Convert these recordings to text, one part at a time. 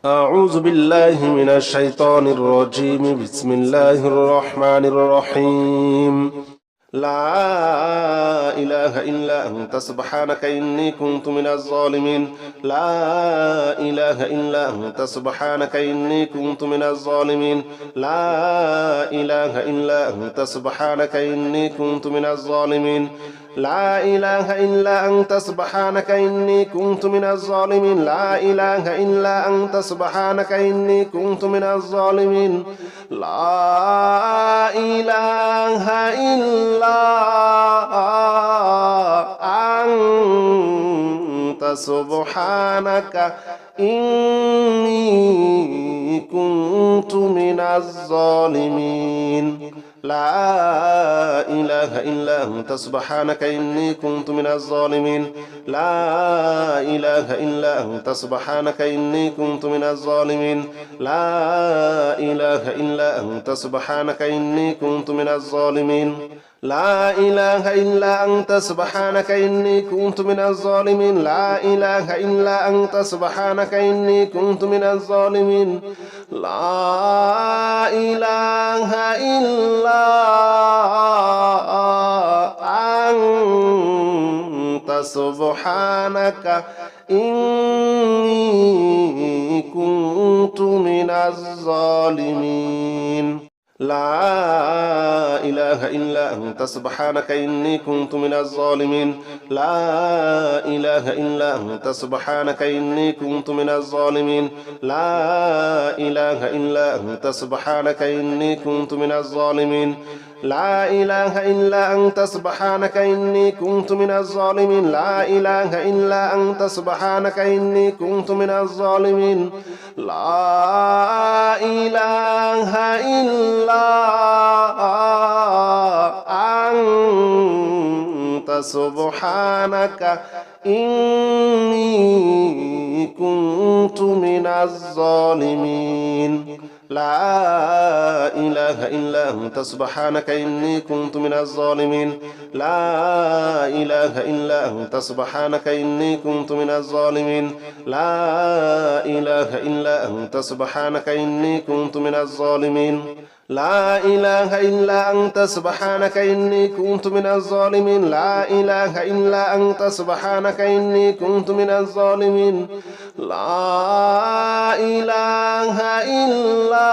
أعوذ بالله من الشيطان الرجيم. بسم الله الرحمن الرحيم. لا إله إلا أنت سبحانك إني كنت من الظالمين. لا إله إلا أنت سبحانك إني كنت من الظالمين. لا إله إلا أنت سبحانك إني كنت من الظالمين. لا إله إلا أنت سبحانك إني كنت من الظالمين. لا إله إلا أنت سبحانك إني كنت من الظالمين. لا إله إلا أنت سبحانك إني كنت من الظالمين. لا إله إلا أنت سبحانك إني كنت من الظالمين. لا إله إلا أنت سبحانك إني كنت من الظالمين. لا إله إلا أنت سبحانك إني كنت من الظالمين. لا إله إلا أنت سبحانك إني كنت من الظالمين. لا إله إلا أنت سبحانك إني كنت من الظالمين. لا إله إلا أنت سبحانك إني كنت من الظالمين. لا إله إلا أنت سبحانك إني كنت من الظالمين. لا إله إلا أنت سبحانك إني كنت من الظالمين. لا إله إلا أنت سبحانك إني كنت من الظالمين. لا إله إلا أنت سبحانك إني كنت من الظالمين. لا إله إلا أنت سبحانك إني كنت من الظالمين. لا إله إلا أنت سبحانك إني كنت من الظالمين. لا إله إلا أنت سبحانك إني كنت من الظالمين. لا إله إلا أنت سبحانك إني كنت من الظالمين. لا إله إلا أنت سبحانك إني كنت من الظالمين. لا إله إلا أنت سبحانك إني كنت من الظالمين. لا إله إلا أنت سبحانك إني كنت من الظالمين. لا إله إلا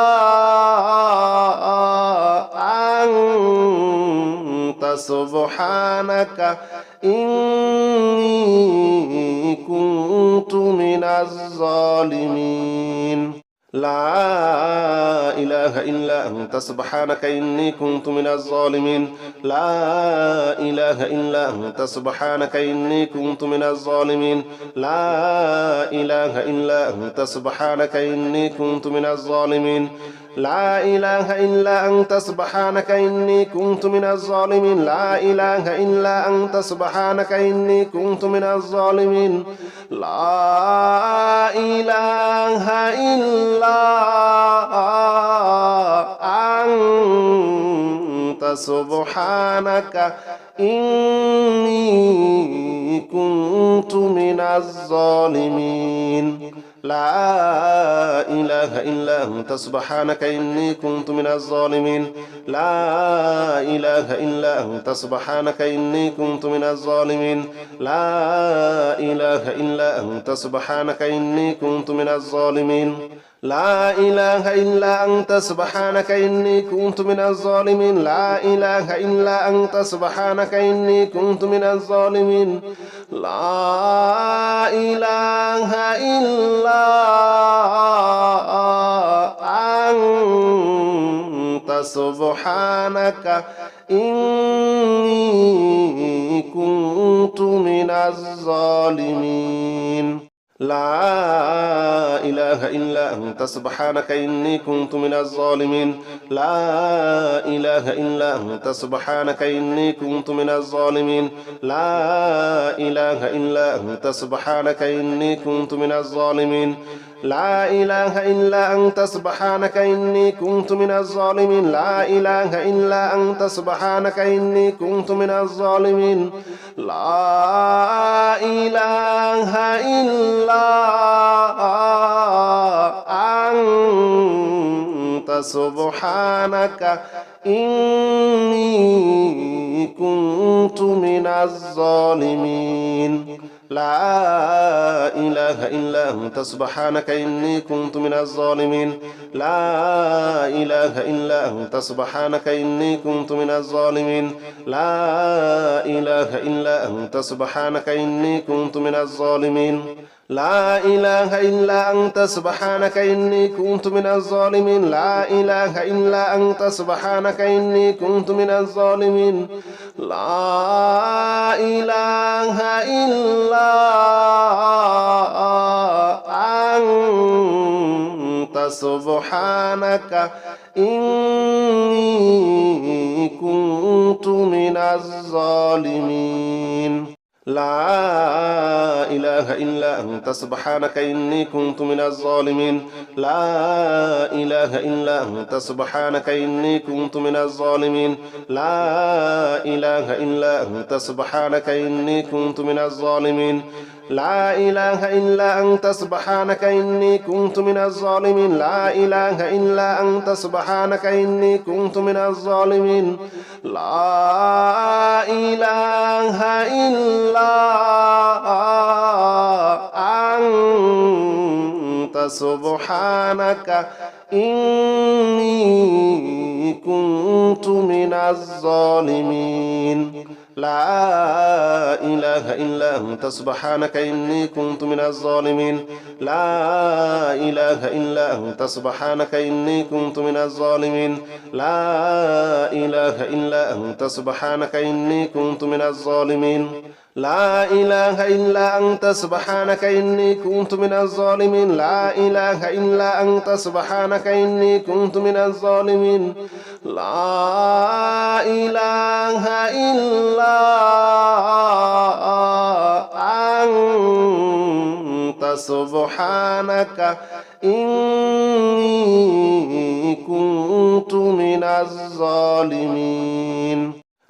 أنت سبحانك إني كنت من الظالمين. لا إله إلا أنت سبحانك إني كنت من الظالمين. لا إله إلا أنت سبحانك إني كنت من الظالمين. لا إله إلا أنت سبحانك إني كنت من الظالمين. لا إله إلا أنت سبحانك إني كنت من الظالمين. لا إله إلا أنت سبحانك إني كنت من الظالمين. لا إله إلا أنت سبحانك إني كنت من الظالمين. لا إله إلا أنت سبحانك إني كنت من الظالمين. لا إله إلا أنت سبحانك إني كنت من الظالمين. لا إله إلا أنت سبحانك إني كنت من الظالمين. لا إله إلا أنت سبحانك إني كنت من الظالمين. لا إله إلا أنت سبحانك إني كنت من الظالمين. لا إله إلا أنت سبحانك إني كنت من الظالمين. لا إله إلا أنت سبحانك إني كنت من الظالمين. لا إله إلا أنت سبحانك إني كنت من الظالمين. لا إله إلا أنت سبحانك إني كنت من الظالمين. لا إله إلا أنت سبحانك إني كنت من الظالمين. لا إله إلا أنت سبحانك إني كنت من الظالمين. لا إله إلا سبحانك إني كنت من الظالمين لا إله إلا أنت سبحانك إني كنت من الظالمين لا إله إلا أنت سبحانك إني كنت من الظالمين لا إله إلا أنت سبحانك إني كنت من الظالمين لا إله إلا أنت سبحانك إني كنت من الظالمين لا إله إلا أنت سبحانك إني كنت من الظالمين لا إله إلا أنت سبحانك إني كنت من الظالمين لا إله إلا أنت سبحانك إني كنت من الظالمين لا إله إلا أنت سبحانك إني كنت من الظالمين لا إله إلا أنت سبحانك إني كنت من الظالمين لا إله إلا أنت سبحانك إني كنت من الظالمين لا إله إلا أنت سبحانك إني كنت من الظالمين لا إله إلا أنت سبحانك إني كنت من الظالمين لا إله إلا أنت سبحانك إني كنت من الظالمين لا إله إلا أنت سبحانك إني كنت من الظالمين لا إله إلا أنت سبحانك إني كنت من الظالمين لا إله إلا أنت سبحانك إني كنت من الظالمين لا إله إلا أنت سبحانك إني كنت من الظالمين لا إله إلا أنت سبحانك إني كنت من الظالمين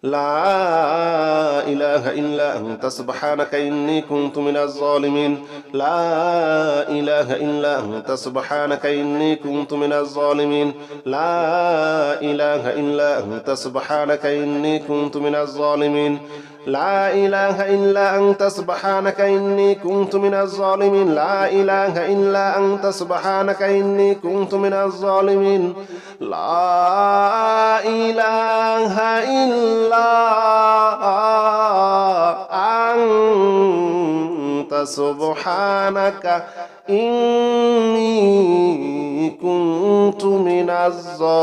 لا إله إلا أنت سبحانك إني كنت من الظالمين لا إله إلا أنت سبحانك إني كنت من الظالمين لا إله إلا أنت سبحانك إني كنت من الظالمين لا إله إلا أنت سبحانك إني كنت من الظالمين لا إله إلا أنت سبحانك إني كنت من الظالمين لا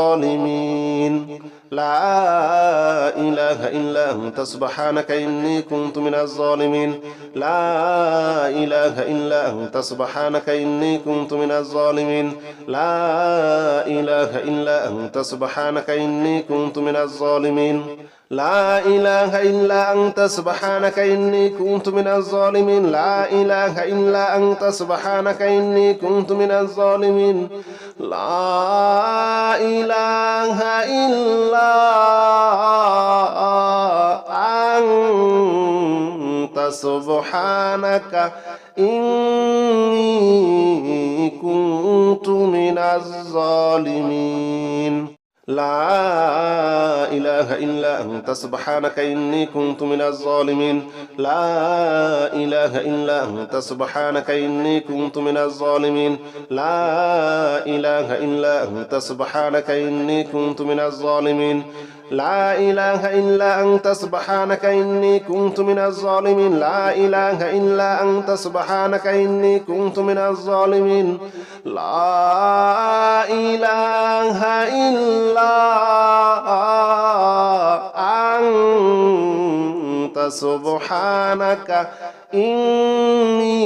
إله إلا أنت سبحانك إني كنت من الظالمين لا إله إلا أنت سبحانك إني كنت من الظالمين لا إله إلا أنت سبحانك إني كنت من الظالمين لا إله إلا أنت سبحانك إني كنت من الظالمين لا إله إلا أنت سبحانك إني كنت من الظالمين لا إله إلا أنت سبحانك إني كنت من الظالمين لا إله إلا أنت سبحانك إني كنت من الظالمين لا إله إلا أنت سبحانك إني كنت من الظالمين لا إله إلا أنت سبحانك إني كنت من الظالمين لا إله إلا أنت سبحانك إني كنت من الظالمين لا إله إلا أنت سبحانك إني كنت من الظالمين لا إله إلا أنت سبحانك إني كنت من الظالمين لا إله إلا أنت سبحانك إني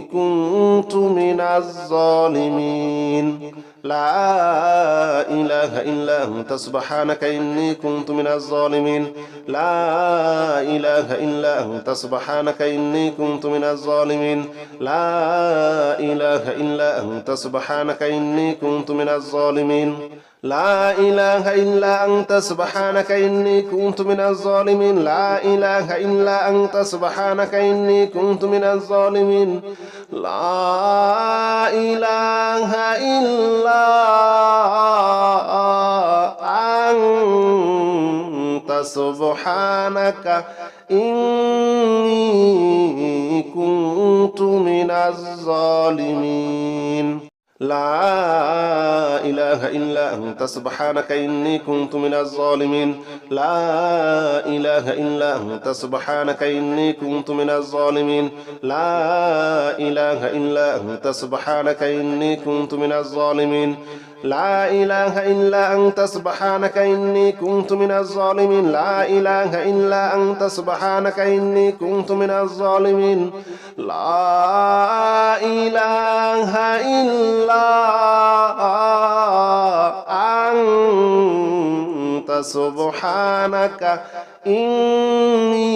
كنت من الظالمين لا إله إلا أنت سبحانك إني كنت من الظالمين لا إله إلا أنت سبحانك إني كنت من الظالمين لا إله إلا أنت سبحانك إني كنت من الظالمين لا إله إلا أنت سبحانك إني كنت من الظالمين لا إله إلا أنت سبحانك إني كنت من الظالمين لا إله إلا سبحانك إني كنت من الظالمين لا إله إلا أنت سبحانك إني كنت من الظالمين لا إله إلا أنت سبحانك إني كنت من الظالمين لا إله إلا أنت سبحانك إني كنت من الظالمين لا إله إلا أنت سبحانك إني كنت من الظالمين لا إله إلا أنت سبحانك إني كنت من الظالمين لا إله إلا أنت سبحانك إني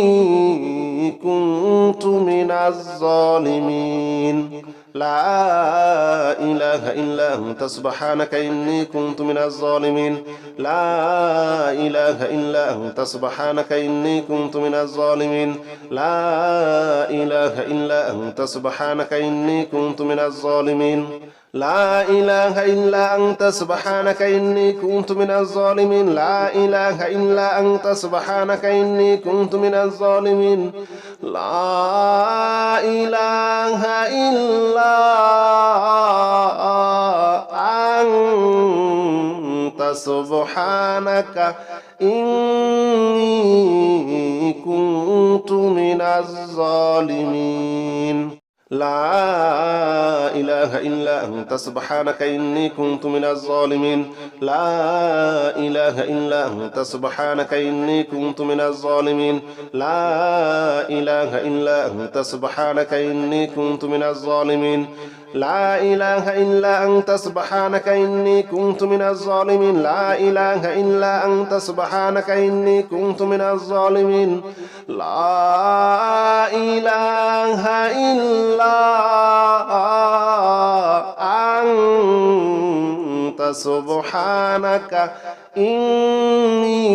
كنت من الظالمين لا إله إلا أنت سبحانك إني كنت من الظالمين لا إله إلا أنت سبحانك إني كنت من الظالمين لا إله إلا أنت سبحانك إني كنت من الظالمين لا إله إلا أنت سبحانك إني كنت من الظالمين لا إله إلا أنت سبحانك إني كنت من الظالمين لا إله إلا أنت سبحانك إني كنت من الظالمين لا إله إلا أنت سبحانك إني كنت من الظالمين لا إله إلا أنت سبحانك إني كنت من الظالمين لا إله إلا أنت سبحانك إني كنت من الظالمين لا إله إلا أنت سبحانك إني كنت من الظالمين لا إله إلا أنت سبحانك إني كنت من الظالمين لا إله إلا أنت سبحانك إني كنت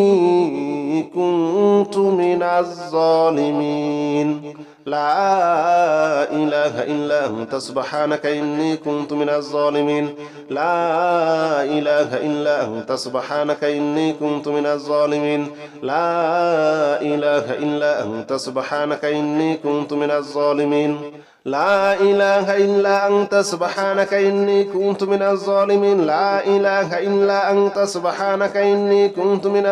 من الظالمين لا إله إلا أنت سبحانك إني كنت من الظالمين لا إله إلا أنت سبحانك إني كنت من الظالمين لا إله إلا أنت سبحانك إني كنت من الظالمين لا إله إلا أنت سبحانك إني كنت من الظالمين لا إله إلا أنت سبحانك إني كنت من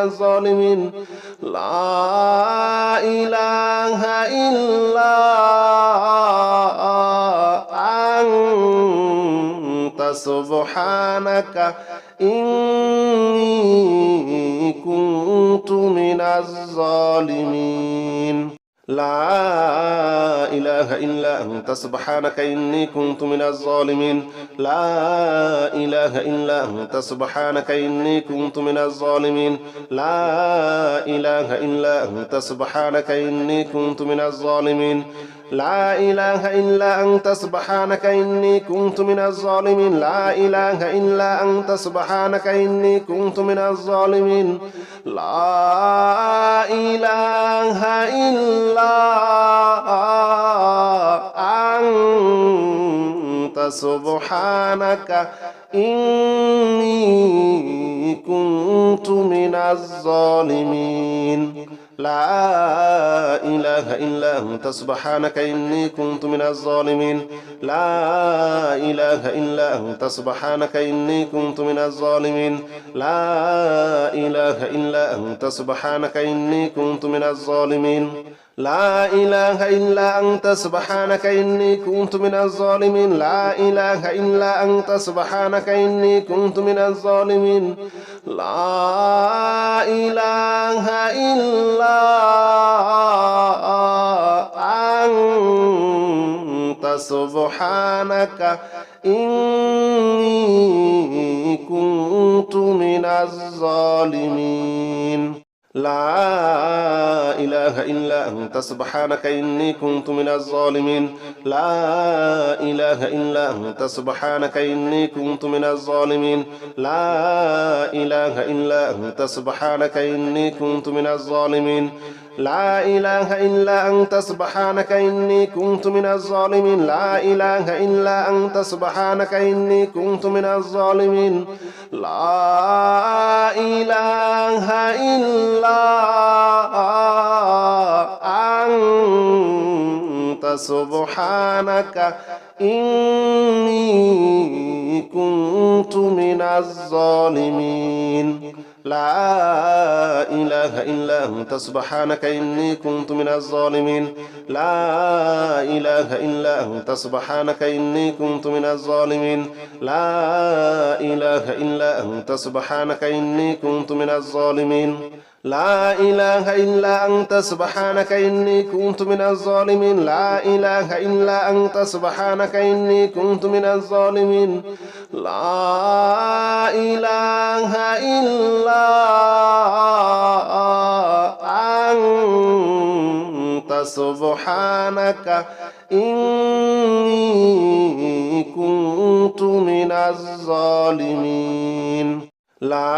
الظالمين لا إله إلا أنت سبحانك إني كنت من الظالمين لا إله إلا أنت سبحانك إني كنت من الظالمين لا إله إلا أنت سبحانك إني كنت من الظالمين لا إله إلا أنت سبحانك إني كنت من الظالمين لا إله إلا أنت سبحانك إني كنت من الظالمين لا إله إلا أنت سبحانك إني كنت من الظالمين لا إله إلا أنت سبحانك إني كنت من الظالمين لا إله إلا أنت سبحانك إني كنت من الظالمين لا إله إلا أنت سبحانك إني كنت من الظالمين لا إله إلا أنت سبحانك إني كنت من الظالمين لا إله إلا أنت سبحانك إني كنت من الظالمين لا إله إلا أنت سبحانك إني كنت من الظالمين لا إله إلا أنت سبحانك إني كنت من الظالمين لا إله إلا أنت سبحانك إني كنت من الظالمين لا إله إلا أنت سبحانك إني كنت من الظالمين لا إله إلا أنت سبحانك إني كنت من الظالمين لا إله إلا أنت سبحانك إني كنت من الظالمين لا إله إلا أنت سبحانك إني كنت من الظالمين لا إله إلا أنت سبحانك إني كنت من الظالمين لا إله إلا أنت سبحانك إني كنت من الظالمين لا إله إلا أنت سبحانك إني كنت من الظالمين لا إله إلا أنت سبحانك إني كنت من الظالمين لا إله إلا أنت سبحانك إني كنت من الظالمين لا إله إلا أنت سبحانك إني كنت من الظالمين لا إله إلا أنت سبحانك إني كنت من الظالمين لا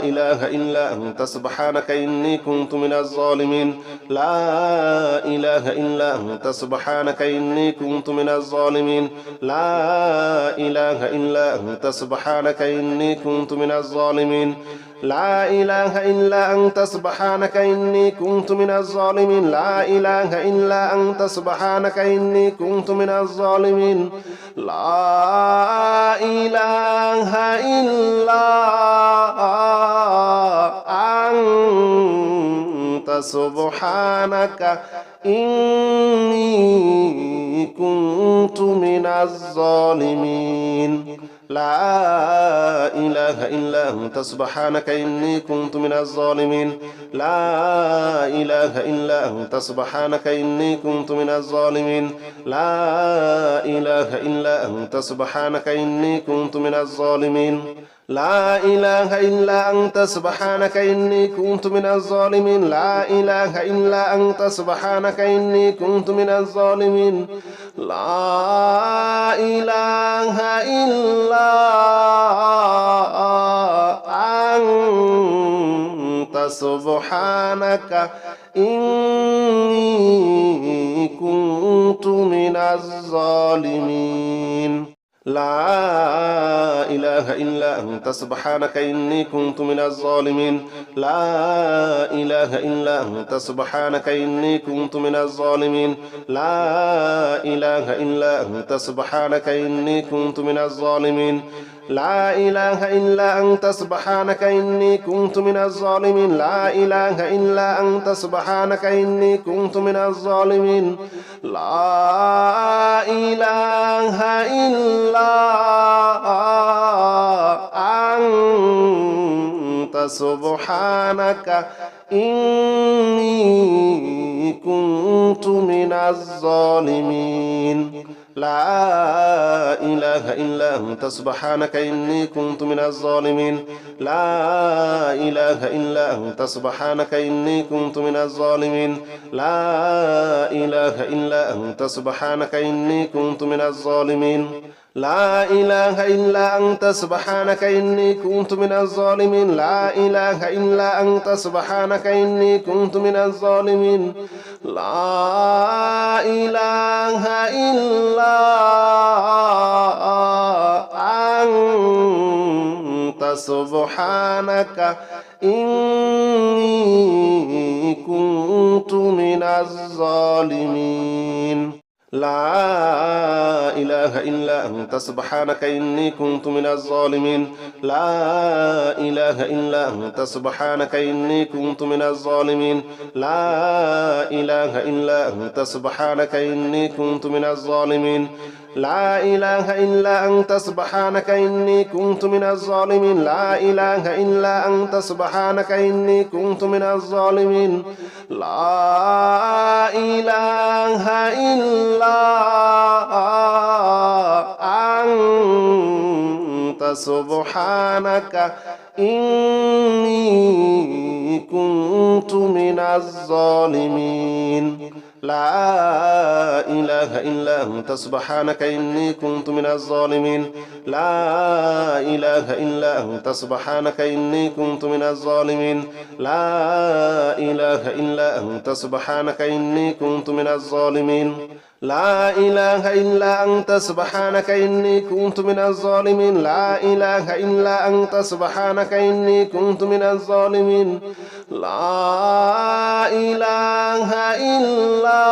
إله إلا أنت سبحانك إني كنت من الظالمين لا إله إلا أنت سبحانك إني كنت من الظالمين لا إله إلا أنت سبحانك إني كنت من الظالمين لا إله إلا أنت سبحانك إني كنت من الظالمين لا إله إلا أنت سبحانك إني كنت من الظالمين لا إله إلا أنت سبحانك إني كنت من الظالمين لا إله إلا أنت سبحانك إني كنت من الظالمين لا إله إلا أنت سبحانك إني كنت من الظالمين لا إله إلا أنت سبحانك إني كنت من الظالمين لا إله إلا أنت سبحانك إني كنت من الظالمين لا إله إلا أنت سبحانك إني كنت من الظالمين لا إله إلا أنت سبحانك إني كنت من الظالمين لا إله إلا أنت سبحانك إني كنت من الظالمين لا إله إلا أنت سبحانك إني كنت من الظالمين لا إله إلا أنت سبحانك إني كنت من الظالمين لا إله إلا أنت سبحانك إني كنت من الظالمين لا إله إلا أنت سبحانك إني كنت من الظالمين لا إله إلا أنت سبحانك إني كنت من الظالمين لا إله إلا أنت سبحانك إني كنت من الظالمين لا إله إلا أنت سبحانك إني كنت من الظالمين لا إله إلا أنت سبحانك إني كنت من الظالمين لا إله إلا أنت سبحانك إني كنت من الظالمين لا إله إلا أنت سبحانك إني كنت من الظالمين لا إله إلا أنت سبحانك إني كنت من الظالمين لا إله إلا أنت سبحانك إني كنت من الظالمين لا إله إلا أنت سبحانك إني كنت من الظالمين لا إله إلا أنت سبحانك إني كنت من الظالمين لا إله إلا أنت سبحانك إني كنت من الظالمين لا إله إلا أنت سبحانك إني كنت من الظالمين لا إله إلا أنت سبحانك إني كنت من الظالمين لا إله إلا أنت سبحانك إني كنت من الظالمين لا إله إلا أنت سبحانك إني كنت من الظالمين لا إله إلا أنت سبحانك إني كنت من الظالمين لا إله إلا أنت سبحانك إني كنت من الظالمين لا إله إلا أنت سبحانك إني كنت من الظالمين لا إله إلا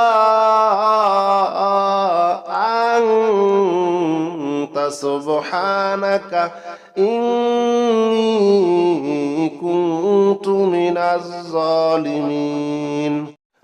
أنت سبحانك إني كنت من الظالمين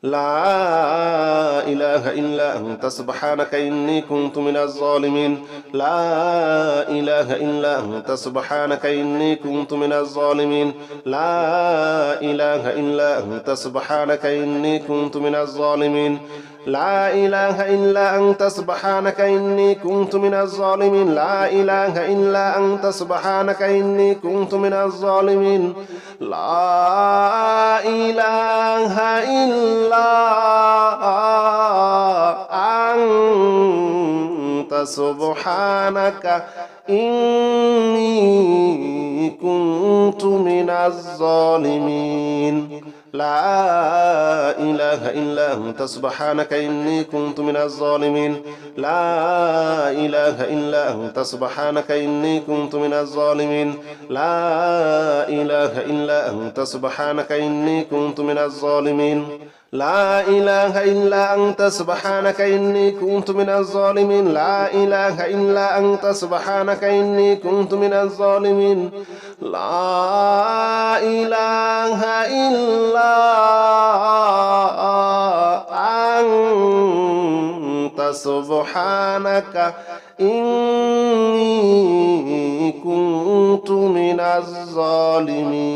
لا إله إلا أنت سبحانك إني كنت من الظالمين لا إله إلا أنت سبحانك إني كنت من الظالمين لا إله إلا أنت سبحانك إني كنت من الظالمين لا إله إلا أنت سبحانك إني كنت من الظالمين لا إله إلا أنت سبحانك إني كنت من الظالمين لا إله إلا أنت سبحانك إني كنت من الظالمين لا إله إلا أنت سبحانك إني كنت من الظالمين لا إله إلا أنت سبحانك إني كنت من الظالمين لا إله إلا أنت سبحانك إني كنت من الظالمين لا إله إلا أنت سبحانك إني كنت من الظالمين لا إله إلا أنت سبحانك إني كنت من الظالمين لا إله إلا أنت سبحانك إني كنت من الظالمين.